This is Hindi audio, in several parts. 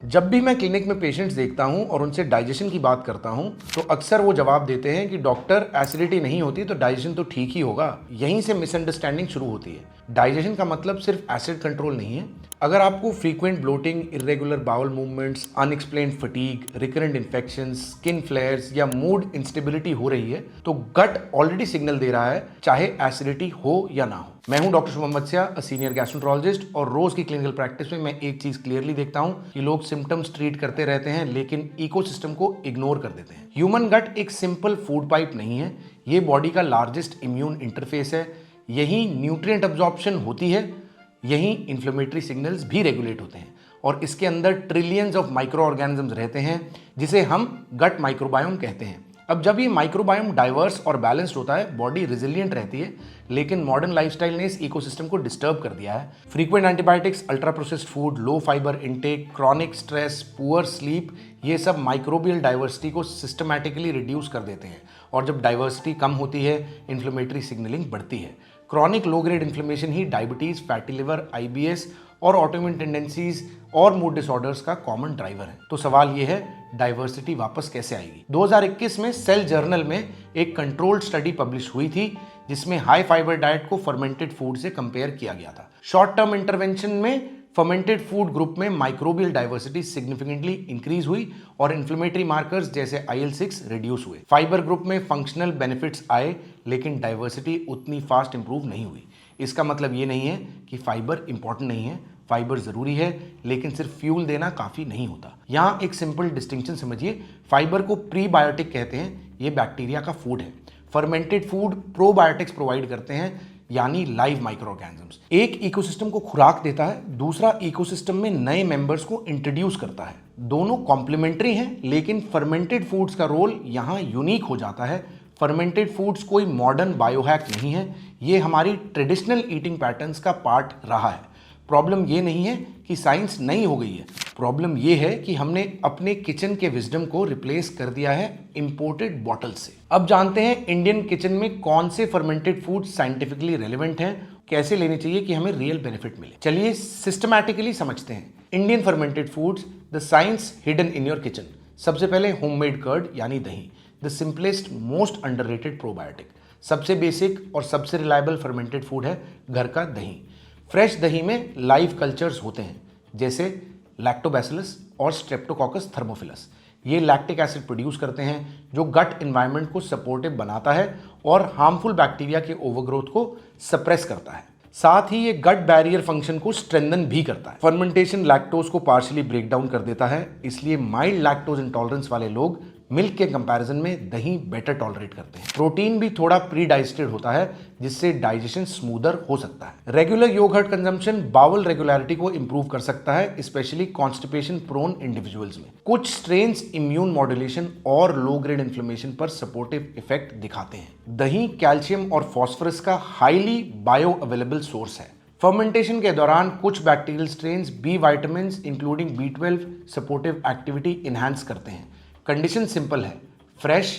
जब भी मैं क्लिनिक में पेशेंट्स देखता हूं और उनसे डाइजेशन की बात करता हूं तो अक्सर वो जवाब देते हैं कि डॉक्टर एसिडिटी नहीं होती तो डाइजेशन तो ठीक ही होगा। यहीं से मिसअंडरस्टैंडिंग शुरू होती है। डाइजेशन का मतलब सिर्फ एसिड कंट्रोल नहीं है। अगर आपको frequent bloating, irregular bowel movements, unexplained fatigue, recurrent infections, skin flares या मूड इंस्टेबिलिटी हो रही है तो गट ऑलरेडी सिग्नल दे रहा है, चाहे एसिडिटी हो या ना हो। मैं हूं डॉक्टर शुभम वत्स्या, सीनियर गैस्ट्रोएंटरोलॉजिस्ट, और रोज की क्लिनिकल प्रैक्टिस में मैं एक चीज क्लियरली देखता हूं कि लोग सिम्टम्स ट्रीट करते रहते हैं लेकिन इकोसिस्टम को इग्नोर कर देते हैं। ह्यूमन गट एक सिंपल फूड पाइप नहीं है, ये बॉडी का लार्जेस्ट इम्यून इंटरफेस है। यही न्यूट्रिएंट अब्जॉर्प्शन होती है, यही इन्फ्लेमेटरी सिग्नल्स भी रेगुलेट होते हैं और इसके अंदर ट्रिलियंस ऑफ माइक्रो ऑर्गेनिजम्स रहते हैं जिसे हम गट माइक्रोबायोम कहते हैं। अब जब ये माइक्रोबायोम डाइवर्स और बैलेंस्ड होता है, बॉडी रिजिलियंट रहती है। लेकिन मॉडर्न लाइफस्टाइल ने इस इकोसिस्टम को डिस्टर्ब कर दिया है। Frequent antibiotics, ultra processed food, low fibre intake, chronic stress, poor sleep, ये सब माइक्रोबियल डाइवर्सिटी को सिस्टमैटिकली रिड्यूस कर देते हैं और जब डाइवर्सिटी कम होती है, इन्फ्लेमेटरी सिग्नलिंग बढ़ती है। क्रॉनिक लो ग्रेड इन्फ्लेमेशन ही डायबिटीज, फैटी लिवर, IBS और ऑटोइम्यून टेंडेंसीज और मूड डिसऑर्डर्स का कॉमन ड्राइवर है। तो सवाल यह है, डाइवर्सिटी वापस कैसे आएगी? 2021 में सेल जर्नल में एक कंट्रोल्ड स्टडी पब्लिश हुई थी जिसमें हाई फाइबर डाइट को फर्मेंटेड फूड से कंपेयर किया गया था। शॉर्ट टर्म इंटरवेंशन में फर्मेंटेड फूड ग्रुप में माइक्रोबियल डाइवर्सिटी सिग्निफिकेंटली इंक्रीज हुई और इन्फ्लेमेटरी मार्कर्स जैसे IL-6 रिड्यूस हुए। फाइबर ग्रुप में फंक्शनल बेनिफिट्स आए लेकिन डाइवर्सिटी उतनी फास्ट इंप्रूव नहीं हुई। इसका मतलब ये नहीं है कि फाइबर इंपॉर्टेंट नहीं है, फाइबर जरूरी है लेकिन सिर्फ फ्यूल देना काफी नहीं होता। यहाँ एक सिंपल डिस्टिंक्शन समझिए, फाइबर को प्रीबायोटिक कहते हैं, ये बैक्टीरिया का फूड है। फर्मेंटेड फूड प्रोबायोटिक्स प्रोवाइड करते हैं, यानी लाइव माइक्रो ऑर्गेनिजम्स। एक इकोसिस्टम को खुराक देता है, दूसरा इकोसिस्टम में नए मेंबर्स को इंट्रोड्यूस करता है। दोनों कॉम्प्लीमेंट्री हैं लेकिन फर्मेंटेड फूड्स का रोल यहाँ यूनिक हो जाता है। फर्मेंटेड फूड्स कोई मॉडर्न बायोहैक नहीं है, ये हमारी ट्रेडिशनल ईटिंग पैटर्न्स का पार्ट रहा है। प्रॉब्लम ये नहीं है कि साइंस नई हो गई है, प्रॉब्लम ये है कि हमने अपने किचन के विजडम को रिप्लेस कर दिया है इंपोर्टेड बॉटल से। अब जानते हैं इंडियन किचन में कौन से फर्मेंटेड फूड साइंटिफिकली रेलेवेंट हैं, कैसे लेने चाहिए कि हमें रियल बेनिफिट मिले। चलिए सिस्टमैटिकली समझते हैं Indian fermented foods, the science hidden in your kitchen. सबसे पहले होममेड कर्ड यानी दही, the simplest most underrated probiotic. सबसे बेसिक और सबसे रिलायबल फर्मेंटेड फूड है घर का दही। फ्रेश दही में लाइव कल्चर्स होते हैं जैसे लैक्टोबैसिलस और स्ट्रेप्टोकोकस थर्मोफिलस। ये लैक्टिक एसिड प्रोड्यूस करते हैं जो गट एनवायरनमेंट को सपोर्टिव बनाता है और हार्मफुल बैक्टीरिया के ओवरग्रोथ को सप्रेस करता है। साथ ही ये गट बैरियर फंक्शन को स्ट्रेंथन भी करता है। फर्मेंटेशन लैक्टोज को पार्शियली ब्रेक डाउन कर देता है, इसलिए माइल्ड लैक्टोज इंटॉलरेंस वाले लोग मिल्क के कंपैरिजन में दही बेटर टॉलरेट करते हैं। प्रोटीन भी थोड़ा प्री डाइजेस्टेड होता है जिससे डाइजेशन स्मूदर हो सकता है। Regular yogurt consumption bowel regularity को इंप्रूव कर सकता है, स्पेशली कॉन्स्टिपेशन प्रोन इंडिविजुअल्स में। कुछ स्ट्रेन्स इम्यून मॉड्यूलेशन और लो ग्रेड इन्फ्लेमेशन पर सपोर्टिव इफेक्ट दिखाते हैं। दही कैल्शियम और फॉस्फोरस का हाईली बायो अवेलेबल सोर्स है। फर्मेंटेशन के दौरान कुछ bacterial strains B vitamin including B12 supportive activity enhance करते हैं। कंडीशन सिंपल है, फ्रेश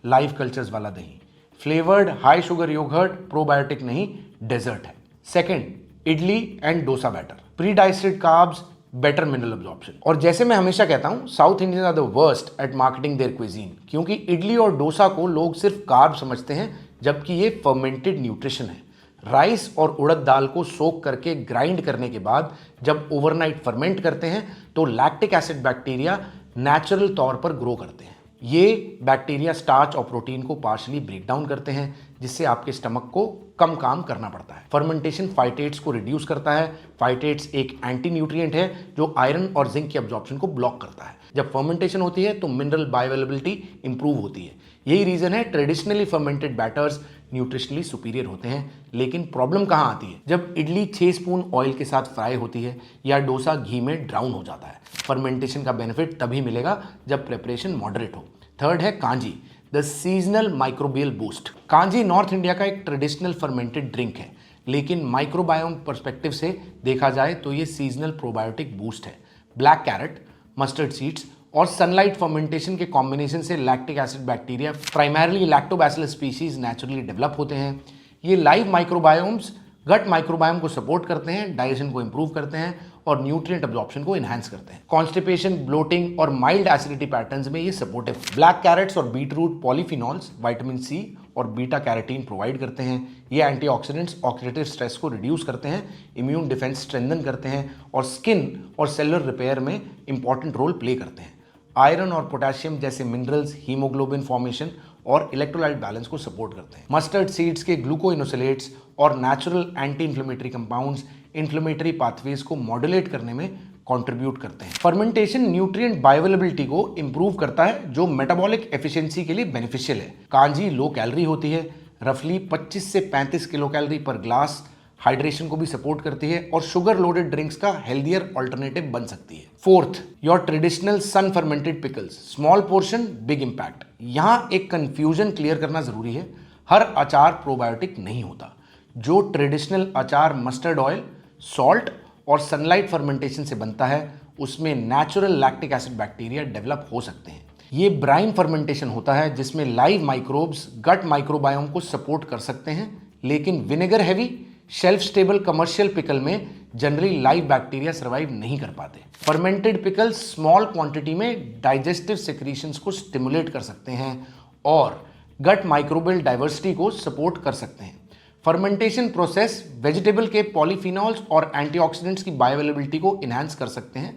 लाइव कल्चर्स वाला दही। Flavoured high sugar yogurt probiotic नहीं, डेजर्ट है। Second, idli and dosa batter, pre digested carbs, better mineral absorption. और जैसे मैं हमेशा कहता हूं, south Indians are the worst at marketing their cuisine, क्योंकि इडली और डोसा को लोग सिर्फ कार्ब समझते हैं जबकि ये फर्मेंटेड न्यूट्रिशन है। राइस और उड़द दाल को सोक करके ग्राइंड करने के बाद जब ओवरनाइट फर्मेंट करते हैं तो लैक्टिक एसिड बैक्टीरिया नेचुरल तौर पर ग्रो करते हैं। ये बैक्टीरिया स्टार्च और प्रोटीन को पार्शियली ब्रेक डाउन करते हैं जिससे आपके स्टमक को कम काम करना पड़ता है। फर्मेंटेशन फाइटेट्स को रिड्यूस करता है। फाइटेट्स एक एंटी न्यूट्रिएंट है जो आयरन और जिंक की अब्जॉर्प्शन को ब्लॉक करता है। जब फर्मेंटेशन होती है तो मिनरल बायोअवेलेबिलिटी इंप्रूव होती है। यही रीजन है traditionally fermented batters nutritionally superior होते हैं। लेकिन प्रॉब्लम कहाँ आती है? जब इडली 6 स्पून ऑयल के साथ फ्राई होती है या डोसा घी में ड्राउन हो जाता है। फर्मेंटेशन का बेनिफिट तभी मिलेगा जब प्रिपरेशन मॉडरेट हो। थर्ड है kanji, the seasonal microbial boost. Kanji north India का एक ट्रेडिशनल फर्मेंटेड ड्रिंक है, लेकिन माइक्रोबायोम पर्सपेक्टिव से देखा जाए तो ये सीजनल प्रोबायोटिक बूस्ट है। ब्लैक कैरेट, मस्टर्ड सीड्स और सनलाइट फर्मेंटेशन के कॉम्बिनेशन से lactic acid bacteria, primarily lactobacillus species, naturally develop होते हैं। ये लाइव माइक्रोबायोम्स गट माइक्रोबायोम को सपोर्ट करते हैं, डाइजेशन को इंप्रूव करते हैं और न्यूट्रिएंट अब्जॉर्प्शन को एनहांस करते हैं। कॉन्स्टिपेशन, ब्लोटिंग और माइल्ड एसिडिटी पैटर्न्स में ये सपोर्टिव। ब्लैक कैरेट्स और बीटरूट पॉलीफिनॉल्स विटामिन सी और बीटा कैरोटीन प्रोवाइड करते हैं। ये एंटीऑक्सीडेंट्स ऑक्सीडेटिव स्ट्रेस को रिड्यूस करते हैं, इम्यून डिफेंस स्ट्रेंथन करते हैं और स्किन और सेलुलर रिपेयर में इंपॉर्टेंट रोल प्ले करते हैं। आयरन और पोटेशियम जैसे मिनरल्स हीमोग्लोबिन फॉर्मेशन और इलेक्ट्रोलाइट बैलेंस को सपोर्ट करते हैं। मस्टर्ड सीड्स के ग्लूकोइनोसिलेट्स और natural anti inflammatory compounds inflammatory pathways को मॉड्यूलेट करने में कंट्रीब्यूट करते हैं। फर्मेंटेशन न्यूट्रिएंट बायोअवेलेबिलिटी को इंप्रूव करता है, जो मेटाबॉलिक एफिशिएंसी के लिए बेनिफिशियल है। कांजी लो कैलोरी होती है, रफली 25 से 35 kilo calorie per glass, hydration को भी सपोर्ट करती है और शुगर लोडेड ड्रिंक्स का हेल्दियर ऑल्टरनेटिव बन सकती है। Fourth, your traditional sun fermented pickles, small portion big impact. यहां एक कंफ्यूजन क्लियर करना जरूरी है। हर अचार प्रोबायोटिक नहीं होता। जो ट्रेडिशनल अचार मस्टर्ड ऑयल, सॉल्ट और सनलाइट फर्मेंटेशन से बनता है, उसमें natural lactic acid bacteria develop हो सकते हैं। ये ब्राइन फर्मेंटेशन होता है जिसमें लाइव माइक्रोब्स गट माइक्रोबायोम को सपोर्ट कर सकते हैं, लेकिन vinegar heavy shelf stable commercial pickle में जनरली लाइव बैक्टीरिया सर्वाइव नहीं कर पाते। फर्मेंटेड पिकल्स स्मॉल क्वांटिटी में डाइजेस्टिव सेक्रीशंस को स्टिमुलेट कर सकते हैं और गट माइक्रोबियल डाइवर्सिटी को सपोर्ट कर सकते हैं। फर्मेंटेशन प्रोसेस वेजिटेबल के पॉलीफिनॉल्स और एंटीऑक्सीडेंट्स की बायोअवेलेबिलिटी को इनहैंस कर सकते हैं।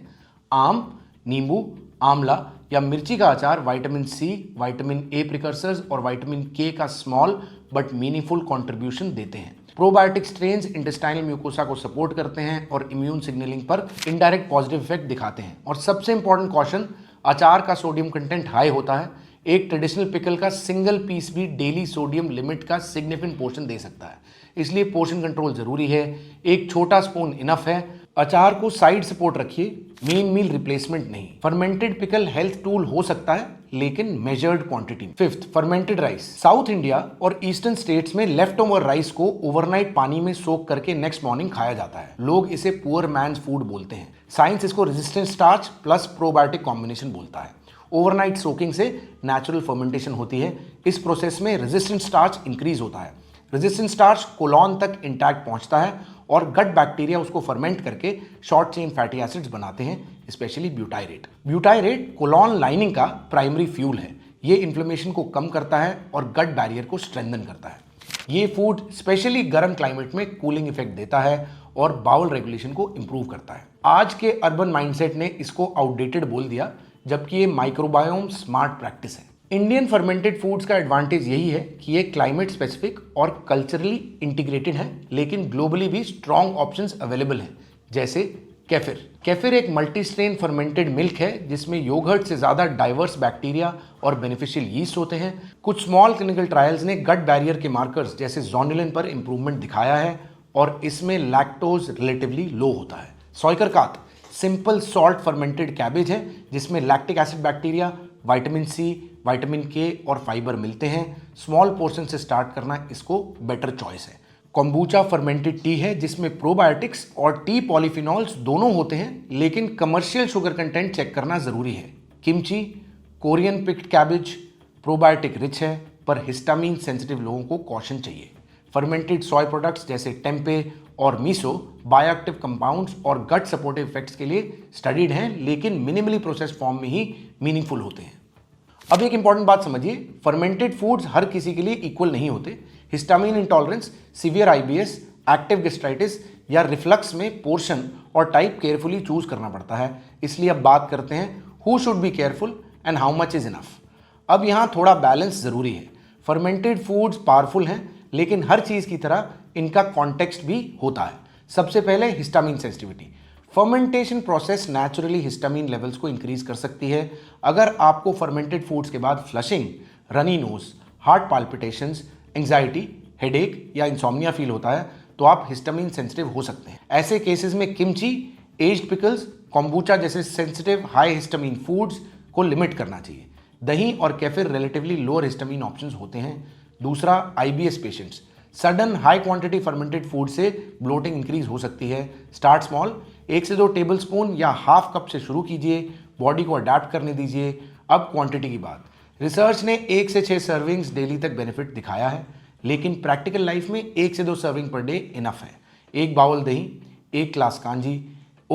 आम, नींबू, आंवला या मिर्ची का अचार vitamin C, vitamin A precursors और विटामिन के का स्मॉल बट मीनिंगफुल कंट्रीब्यूशन देते हैं। प्रोबायोटिक स्ट्रेन्स इंटेस्टाइनल म्यूकोसा को सपोर्ट करते हैं और इम्यून सिग्नलिंग पर इनडायरेक्ट पॉजिटिव इफेक्ट दिखाते हैं। और सबसे इंपॉर्टेंट कॉशन, अचार का सोडियम कंटेंट हाई होता है। एक ट्रेडिशनल पिकल का सिंगल पीस भी डेली सोडियम लिमिट का सिग्निफिकेंट पोर्शन दे सकता है, इसलिए पोर्शन कंट्रोल जरूरी है। एक छोटा स्पून इनफ है। अचार को साइड सपोर्ट रखिए, मेन मील रिप्लेसमेंट नहीं। फर्मेंटेड पिकल हेल्थ टूल हो सकता है, लेकिन मेजर्ड क्वांटिटी में। Fifth, fermented rice. South India और ईस्टर्न स्टेट्स में लेफ्ट ओवर राइस को ओवरनाइट पानी में सोक करके नेक्स्ट मॉर्निंग खाया जाता है। लोग इसे पुअर मैन्स फूड बोलते हैं। साइंस इसको resistant starch plus probiotic combination बोलता है। ओवरनाइट सोकिंग से नेचुरल फर्मेंटेशन होती है। इस प्रोसेस में रेजिस्टेंट स्टार्च इंक्रीज होता है। रेजिस्टेंट स्टार्च कोलॉन तक इंटैक्ट पहुंचता है और गट बैक्टीरिया उसको फर्मेंट करके शॉर्ट चेन फैटी एसिड्स बनाते हैं, specially butyrate. Butyrate colon lining का प्राइमरी फ्यूल है। ये इन्फ्लेमेशन को कम करता है और गट बैरियर को स्ट्रेंथन करता है। ये फूड स्पेशली गर्म क्लाइमेट में कूलिंग इफेक्ट देता है और बाउल रेगुलेशन को इंप्रूव करता है। आज के अर्बन माइंडसेट ने इसको आउटडेटेड बोल दिया, जबकि ये माइक्रोबायोम स्मार्ट प्रैक्टिस है। इंडियन फर्मेंटेड फूड्स का एडवांटेज यही है कि ये क्लाइमेट स्पेसिफिक और कल्चरली इंटीग्रेटेड है, लेकिन ग्लोबली भी स्ट्रॉन्ग ऑप्शंस अवेलेबल हैं, जैसे केफिर। केफिर एक मल्टी स्ट्रेन फर्मेंटेड मिल्क है जिसमें योगर्ट से ज़्यादा डाइवर्स बैक्टीरिया और बेनिफिशियल यीस्ट होते हैं। कुछ स्मॉल क्लिनिकल ट्रायल्स ने गट बैरियर के मार्कर्स जैसे जोनिलिन पर इंप्रूवमेंट दिखाया है और इसमें लैक्टोज रिलेटिवली लो होता है। Sauerkraut simple salt fermented cabbage है जिसमें lactic acid bacteria, vitamin C, vitamin K और फाइबर मिलते हैं। स्मॉल पोर्शन से स्टार्ट करना इसको बेटर चॉइस है। कोम्बुचा फर्मेंटेड टी है जिसमें प्रोबायोटिक्स और टी पॉलीफिनॉल्स दोनों होते हैं, लेकिन कमर्शियल शुगर कंटेंट चेक करना जरूरी है। Kimchi, Korean picked cabbage probiotic rich है, पर हिस्टामिन सेंसिटिव लोगों को कॉशन चाहिए। फर्मेंटेड सोय प्रोडक्ट्स जैसे टेम्पे और मीसो बायोएक्टिव कंपाउंड्स और गट सपोर्टिव इफेक्ट्स के लिए स्टडीड हैं, लेकिन मिनिमली प्रोसेस्ड फॉर्म में ही मीनिंगफुल होते हैं। अब एक इंपॉर्टेंट बात समझिए, फर्मेंटेड फूड्स हर किसी के लिए इक्वल नहीं होते। Histamine intolerance, severe IBS, active gastritis या रिफ्लक्स में पोर्शन और टाइप केयरफुली चूज करना पड़ता है। इसलिए अब बात करते हैं who should be careful and how much is enough. अब यहाँ थोड़ा बैलेंस जरूरी है। फर्मेंटेड फूड्स पावरफुल हैं, लेकिन हर चीज़ की तरह इनका कॉन्टेक्स्ट भी होता है। सबसे पहले histamine sensitivity. Fermentation process naturally histamine levels को इंक्रीज कर सकती है। अगर आपको फर्मेंटेड फूड्स के बाद flushing, runny nose, heart palpitations, anxiety, headache या इंसोम्निया फील होता है तो आप हिस्टामिन सेंसिटिव हो सकते हैं। ऐसे केसेस में किमची, एज्ड पिकल्स, कोम्बुचा जैसे सेंसिटिव हाई हिस्टामिन फूड्स को लिमिट करना चाहिए। दही और kefir relatively lower histamine options होते हैं। दूसरा, IBS patients. Sudden high quantity fermented food से ब्लोटिंग इंक्रीज हो सकती है। स्टार्ट स्मॉल, 1 से 2 टेबलस्पून या हाफ कप से शुरू कीजिए, बॉडी को अडेप्ट करने दीजिए। अब क्वांटिटी की बात। रिसर्च ने 1 से 6 सर्विंग्स डेली तक बेनिफिट दिखाया है, लेकिन प्रैक्टिकल लाइफ में 1 से 2 सर्विंग पर डे इनफ है। 1 बाउल दही, 1 ग्लास कांजी,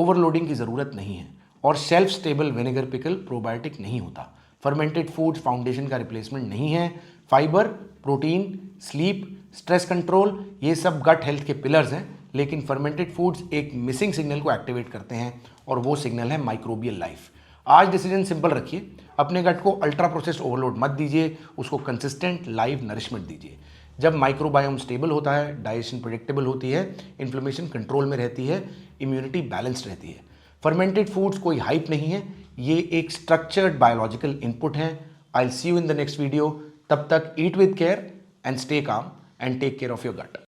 ओवरलोडिंग की ज़रूरत नहीं है और self stable vinegar pickle probiotic नहीं होता। फर्मेंटेड फूड्स फाउंडेशन का रिप्लेसमेंट नहीं है। Fibre, protein, sleep, stress control, ये सब गट हेल्थ के पिलर्स हैं, लेकिन फर्मेंटेड फूड्स एक मिसिंग सिग्नल को एक्टिवेट करते हैं और वो सिग्नल है माइक्रोबियल लाइफ। आज डिसीजन सिंपल रखिए, अपने गट को अल्ट्रा प्रोसेस्ड ओवरलोड मत दीजिए, उसको कंसिस्टेंट लाइव नरिशमेंट दीजिए। जब माइक्रोबायोम स्टेबल होता है, डाइजेशन प्रेडिक्टेबल होती है, इन्फ्लेमेशन कंट्रोल में रहती है, इम्यूनिटी बैलेंस्ड रहती है। फर्मेंटेड फूड्स कोई हाइप नहीं है, ये एक स्ट्रक्चर्ड बायोलॉजिकल इनपुट है। I will see you in the next video. तब तक eat with care and stay calm and take care of your gut.